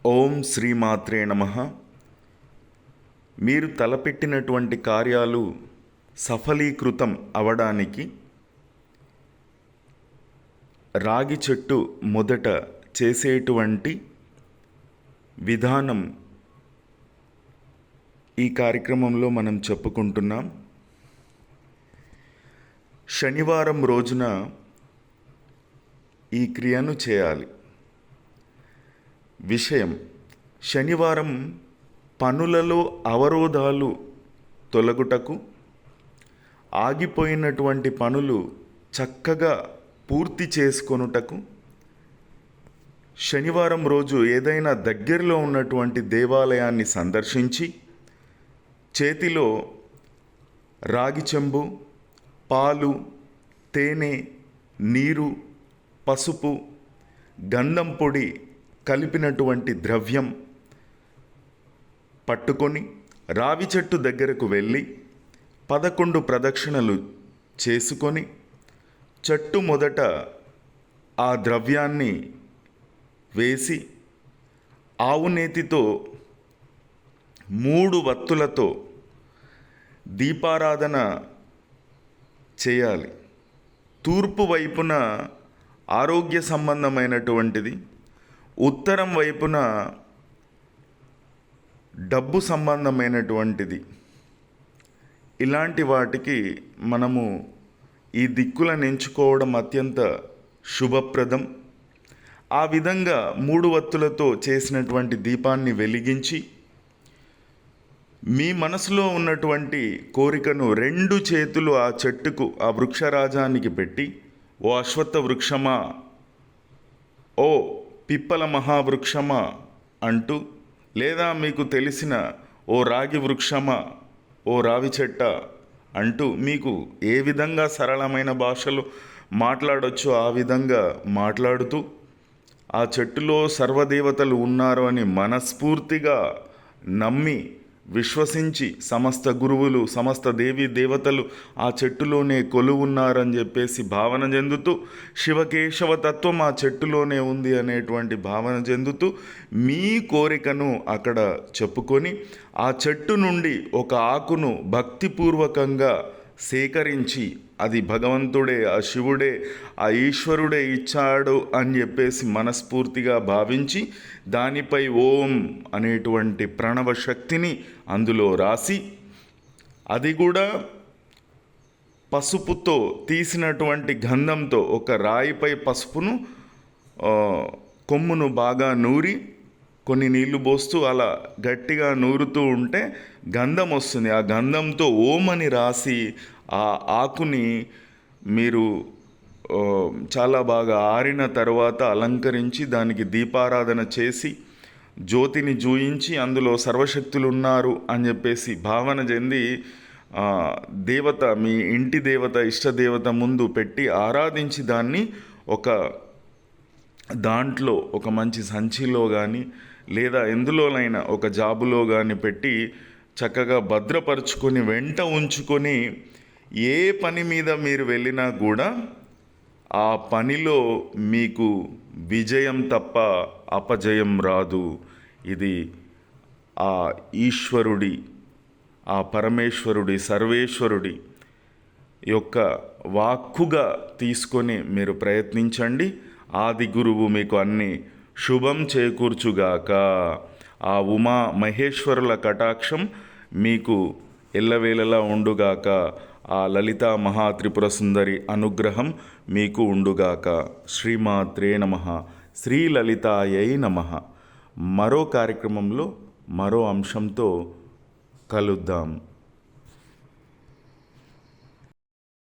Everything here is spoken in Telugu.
ఓం శ్రీమాత్రే నమః. మీరు తలపెట్టినటువంటి కార్యాలు సఫలీకృతం అవడానికి రాగి చెట్టు మొదట చేసేటువంటి విధానం ఈ కార్యక్రమంలో మనం చెప్పుకుంటున్నాం. శనివారం రోజున ఈ క్రియను చేయాలి. విషయం: శనివారం పనులలో అవరోధాలు తొలగుటకు, ఆగిపోయినటువంటి పనులు చక్కగా పూర్తి చేసుకొనుటకు శనివారం రోజు ఏదైనా దగ్గరలో ఉన్నటువంటి దేవాలయాన్ని సందర్శించి చేతిలో రాగి చెంబు, పాలు, తేనె, నీరు, పసుపు, గంధం పొడి కలిపినటువంటి ద్రవ్యం పట్టుకొని రావి చెట్టు దగ్గరకు వెళ్ళి 11 ప్రదక్షిణలు చేసుకొని చెట్టు మొదట ఆ ద్రవ్యాన్ని వేసి ఆవు నేతితో 3 వత్తులతో దీపారాధన చేయాలి. తూర్పు వైపున ఆరోగ్య సంబంధమైనటువంటిది, ఉత్తరం వైపున డబ్బు సంబంధమైనటువంటిది. ఇలాంటి వాటికి మనము ఈ దిక్కులను ఎంచుకోవడం అత్యంత శుభప్రదం. ఆ విధంగా 3 వత్తులతో చేసినటువంటి దీపాన్ని వెలిగించి మీ మనసులో ఉన్నటువంటి కోరికను 2 చేతులు ఆ చెట్టుకు, ఆ వృక్షరాజానికి పెట్టి, ఓ అశ్వత్థ వృక్షమా, ఓ పిప్పల మహావృక్షమా అంటూ, లేదా మీకు తెలిసిన ఓ రాగి వృక్షమా, ఓ రావి చెట్ట అంటూ మీకు ఏ విధంగా సరళమైన భాషలో మాట్లాడొచ్చో ఆ విధంగా మాట్లాడుతూ ఆ చెట్టులో సర్వదేవతలు ఉన్నారు అని మనస్ఫూర్తిగా నమ్మి విశ్వసించి, సమస్త గురువులు, సమస్త దేవీ దేవతలు ఆ చెట్టులోనే కొలువున్నారని చెప్పేసి భావన చెందుతూ, శివకేశవ తత్వం ఆ చెట్టులోనే ఉంది అనేటువంటి భావన చెందుతూ మీ కోరికను అక్కడ చెప్పుకొని ఆ చెట్టు నుండి ఒక ఆకును భక్తిపూర్వకంగా సేకరించి, అది భగవంతుడే, ఆ శివుడే, ఆ ఈశ్వరుడే ఇచ్చాడు అని చెప్పేసి మనస్ఫూర్తిగా భావించి దానిపై ఓం అనేటువంటి ప్రణవ శక్తిని అందులో రాసి, అది కూడా పసుపుతో తీసినటువంటి గంధంతో, ఒక రాయిపై పసుపును కొమ్మును బాగా నూరి కొన్ని నీళ్లు పోస్తూ అలా గట్టిగా నూరుతూ ఉంటే గంధం వస్తుంది. ఆ గంధంతో ఓం అని రాసి ఆ ఆకుని మీరు చాలా బాగా ఆరిన తర్వాత అలంకరించి దానికి దీపారాధన చేసి జ్యోతిని జూయించి అందులో సర్వశక్తులు ఉన్నారు అని చెప్పేసి భావన చెంది దేవత, మీ ఇంటి దేవత, ఇష్టదేవత ముందు పెట్టి ఆరాధించి దాన్ని ఒక దాంట్లో, ఒక మంచి సంచిలో కానీ లేదా ఎందులోనైనా ఒక జాబులో కానీ పెట్టి చక్కగా భద్రపరుచుకొని వెంట ఉంచుకొని ఏ పని మీద మీరు వెళ్ళినా కూడా ఆ పనిలో మీకు విజయం తప్ప అపజయం రాదు. ఇది ఆ ఈశ్వరుడి, ఆ పరమేశ్వరుడి, సర్వేశ్వరుడి యొక్క వాక్కుగా తీసుకొని మీరు ప్రయత్నించండి. ఆది గురువు మీకు అన్ని శుభం చేకూర్చుగాక. ఆ ఉమా మహేశ్వరుల కటాక్షం మీకు ఎల్లవేళలా ఉండుగాక. ఆ లలితా మహాత్రిపుర సుందరి అనుగ్రహం మీకు ఉండుగాక. శ్రీమాత్రే నమః. శ్రీ లలితాయై నమః. మరో కార్యక్రమంలో మరో అంశంతో కలుద్దాం.